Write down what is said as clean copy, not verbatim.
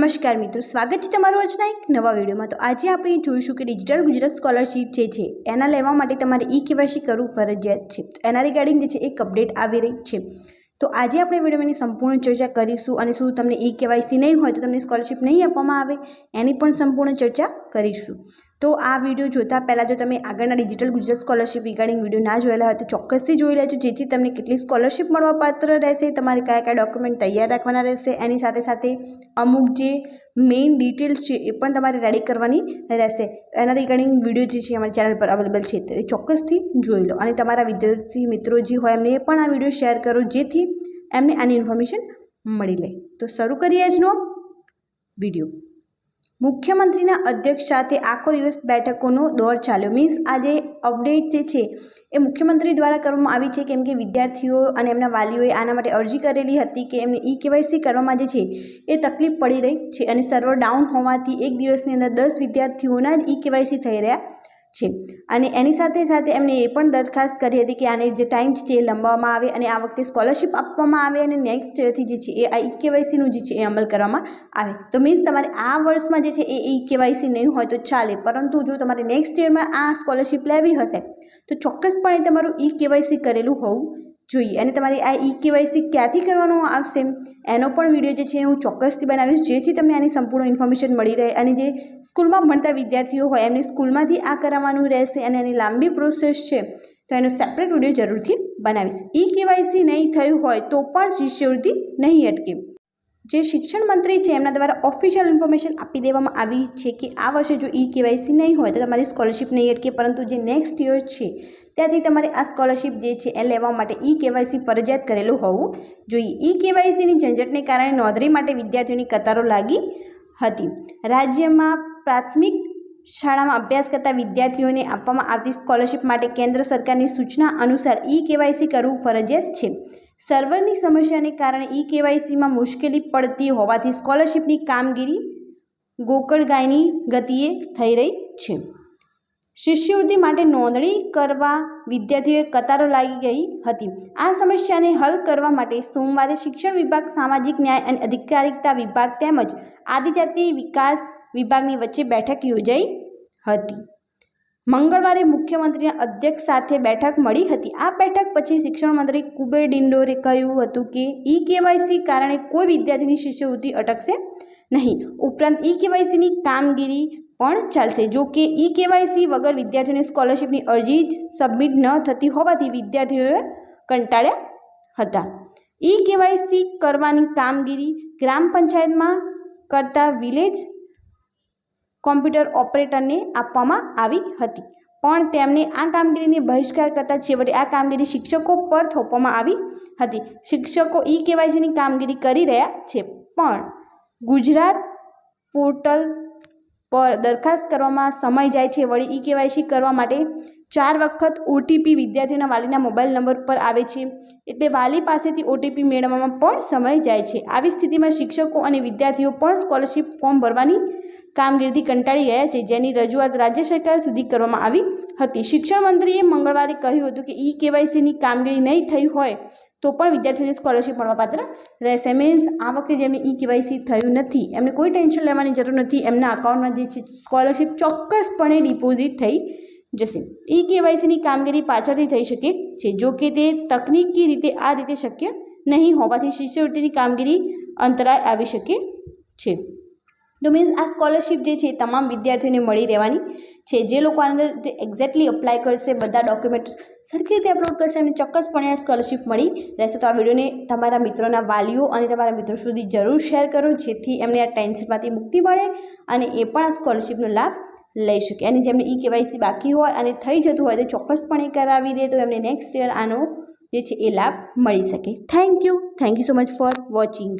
નમસ્કાર મિત્રો, સ્વાગત છે તમારું આજના એક નવા વિડીયોમાં। તો આજે આપણે જોઈશું કે ડિજિટલ ગુજરાત સ્કોલરશિપ જે છે એના લેવા માટે તમારે ઈ-કેવાયસી કરવું ફરજિયાત છે। તો એના રિગાર્ડિંગ જે છે એક અપડેટ આવી રહી છે। તો આજે આપણે વિડીયોમાં એની સંપૂર્ણ ચર્ચા કરીશું અને શું તમને ઈ-કેવાયસી નહીં હોય તો તમને સ્કોલરશિપ નહીં આપવામાં આવે એની પણ સંપૂર્ણ ચર્ચા કરીશું। તો આ વિડીયો જોતા પહેલાં જો તમે આગળના digital Gujarat scholarship regarding video ના જોયેલા હોય તો ચોક્કસથી જોઈ લેજો, જેથી તમને કેટલી સ્કોલરશિપ મળવાપાત્ર રહેશે, તમારે કયા કયા ડોક્યુમેન્ટ તૈયાર રાખવાના રહેશે, એની સાથે સાથે અમુક જે મેઇન ડિટેલ્સ છે એ પણ તમારે રેડી કરવાની રહેશે। એના રિગાર્ડિંગ વિડીયો જે છે અમારી ચેનલ પર અવેલેબલ છે, તો એ ચોક્કસથી જોઈ લો અને તમારા વિદ્યાર્થી મિત્રો જે હોય એમને પણ આ વિડીયો શેર કરો, જેથી એમને આની ઇન્ફોર્મેશન મળી લે। તો શરૂ કરીએ આજનો વિડીયો। મુખ્યમંત્રીના અધ્યક્ષ સાથે આખો દિવસ બેઠકોનો દોર ચાલ્યો। મીન્સ આજે અપડેટ જે છે એ મુખ્યમંત્રી દ્વારા કરવામાં આવી છે, કેમ કે વિદ્યાર્થીઓ અને એમના વાલીઓએ આના માટે અરજી કરેલી હતી કે એમને ઈ-કેવાયસી કરવામાં જે છે એ તકલીફ પડી રહી છે અને સર્વર ડાઉન હોવાથી એક દિવસની અંદર 10 વિદ્યાર્થીઓના જ ઈ-કેવાયસી થઈ રહ્યા છે અને એની સાથે સાથે એમને એ પણ દરખાસ્ત કરી હતી કે આને જે ટાઈમ છે એ લંબાવવામાં આવે અને આ વખતે સ્કોલરશિપ આપવામાં આવે અને નેક્સ્ટ યરથી જે છે એ આ ઈ-કેવાયસીનું જે છે એ અમલ કરવામાં આવે। તો મીન્સ તમારે આ વર્ષમાં જે છે એ ઈ-કેવાયસી નહીં હોય તો ચાલે, પરંતુ જો તમારે નેક્સ્ટ યરમાં આ સ્કોલરશિપ લેવી હશે તો ચોક્કસપણે તમારું ઈ-કેવાયસી કરેલું હોવું જોઈએ અને તમારે આ ઈ-કેવાયસી ક્યાંથી કરવાનું આવશે એનો પણ વિડીયો જે છે હું ચોક્કસથી બનાવીશ, જેથી તમને આની સંપૂર્ણ ઇન્ફોર્મેશન મળી રહે અને જે સ્કૂલમાં ભણતા વિદ્યાર્થીઓ હોય એમને સ્કૂલમાંથી આ કરાવવાનું રહેશે અને એની લાંબી પ્રોસેસ છે તો એનો સેપરેટ વિડીયો જરૂરથી બનાવીશ। ઈ-કેવાયસી નહીં થયું હોય તો પણ શિષ્યવૃત્તિ નહીં અટકે। જે શિક્ષણ મંત્રી છે એમના દ્વારા ઓફિશિયલ ઇન્ફોર્મેશન આપી દેવામાં આવી છે કે આ વર્ષે જો ઈ-કેવાયસી નહીં હોય તો તમારી સ્કોલરશિપ નહીં અટકે, પરંતુ જે નેક્સ્ટ યર છે ત્યાંથી તમારે આ સ્કોલરશિપ જે છે એ લેવા માટે ઈ-કેવાયસી ફરજિયાત કરેલું હોવું જોઈએ। ઈ-કેવાયસીની ઝંઝટને કારણે નોંધણી માટે વિદ્યાર્થીઓની કતારો લાગી હતી। રાજ્યમાં પ્રાથમિક શાળામાં અભ્યાસ કરતા વિદ્યાર્થીઓને આપવામાં આવતી સ્કોલરશિપ માટે કેન્દ્ર સરકારની સૂચના અનુસાર ઈ-કેવાયસી કરવું ફરજિયાત છે। સર્વરની સમસ્યાને કારણે ઈ-કેવાયસીમાં મુશ્કેલી પડતી હોવાથી સ્કોલરશિપની કામગીરી ગોકળગાયની ગતિએ થઈ રહી છે। શિષ્યવૃત્તિ માટે નોંધણી કરવા વિદ્યાર્થીઓએ કતારો લાગી ગઈ હતી। આ સમસ્યાને હલ કરવા માટે સોમવારે શિક્ષણ વિભાગ, સામાજિક ન્યાય અને અધિકારિતા વિભાગ તેમજ આદિજાતિ વિકાસ વિભાગની વચ્ચે બેઠક યોજાઈ હતી। મંગળવારે મુખ્યમંત્રીના અધ્યક્ષ સાથે બેઠક મળી હતી। આ બેઠક પછી શિક્ષણ મંત્રી કુબેર ડિંડોરે કહ્યું હતું કે ઈ-કેવાયસી કારણે કોઈ વિદ્યાર્થીની શિષ્યવૃત્તિ અટકશે નહીં, ઉપરાંત ઈ-કેવાયસીની કામગીરી પણ ચાલશે। જો કે ઈ-કેવાયસી વગર વિદ્યાર્થીઓની સ્કોલરશિપની અરજી જ સબમિટ ન થતી હોવાથી વિદ્યાર્થીઓએ કંટાળ્યા હતા। ઈ-કેવાયસી કરવાની કામગીરી ગ્રામ પંચાયતમાં કરતા વિલેજ કોમ્પ્યુટર ઓપરેટરને આપવામાં આવી હતી, પણ તેમને આ કામગીરીને બહિષ્કાર કરતા છેવટે આ કામગીરી શિક્ષકો પર થોપવામાં આવી હતી। શિક્ષકો ઈ-કેવાયસીની કામગીરી કરી રહ્યા છે, પણ ગુજરાત પોર્ટલ પર દરખાસ્ત કરવામાં સમય જાય છે। વળી ઈ-કેવાયસી કરવા માટે 4 વખત ઓટીપી વિદ્યાર્થીના વાલીના મોબાઈલ નંબર પર આવે છે, એટલે વાલી પાસેથી ઓટીપી મેળવવામાં પણ સમય જાય છે। આવી સ્થિતિમાં શિક્ષકો અને વિદ્યાર્થીઓ પણ સ્કોલરશિપ ફોર્મ ભરવાની કામગીરીથી કંટાળી ગયા છે, જેની રજૂઆત રાજ્ય સરકાર સુધી કરવામાં આવી હતી। શિક્ષણ મંત્રીએ મંગળવારે કહ્યું હતું કે ઈ-કેવાયસીની કામગીરી નહીં થઈ હોય તો પણ વિદ્યાર્થીઓને સ્કોલરશિપ મળવાપાત્ર રહેશે। મીન્સ આ વખતે જેમને ઈ-કેવાયસી થયું નથી એમને કોઈ ટેન્શન લેવાની જરૂર નથી, એમના અકાઉન્ટમાં જે છે સ્કોલરશિપ ચોક્કસપણે ડિપોઝિટ થઈ જશે। ઈ-કેવાયસીની કામગીરી પાછળથી થઈ શકે છે, જો કે તે તકનીકી રીતે આ રીતે શક્ય નહીં હોવાથી શિષ્યવૃત્તિની કામગીરી અંતરાય આવી શકે છે। તો મીન્સ આ સ્કોલરશિપ જે છે એ તમામ વિદ્યાર્થીઓને મળી રહેવાની છે। જે લોકો અંદર જે એક્ઝેક્ટલી અપ્લાય કરશે, બધા ડોક્યુમેન્ટ સરખી રીતે અપલોડ કરશે એમને ચોક્કસપણે આ સ્કોલરશિપ મળી રહેશે। તો આ વિડીયોને તમારા મિત્રોના વાલીઓ અને તમારા મિત્રો સુધી જરૂર શેર કરો, જેથી એમને આ ટેન્શનમાંથી મુક્તિ મળે અને એ પણ આ સ્કોલરશિપનો લાભ લઈ શકે। અને જેમને ઈ-કેવાયસી બાકી હોય અને થઈ જતું હોય તો ચોક્કસપણે કરાવી દે, તો એમને નેક્સ્ટ યર આનો જે છે એ લાભ મળી શકે। Thank you so much for watching.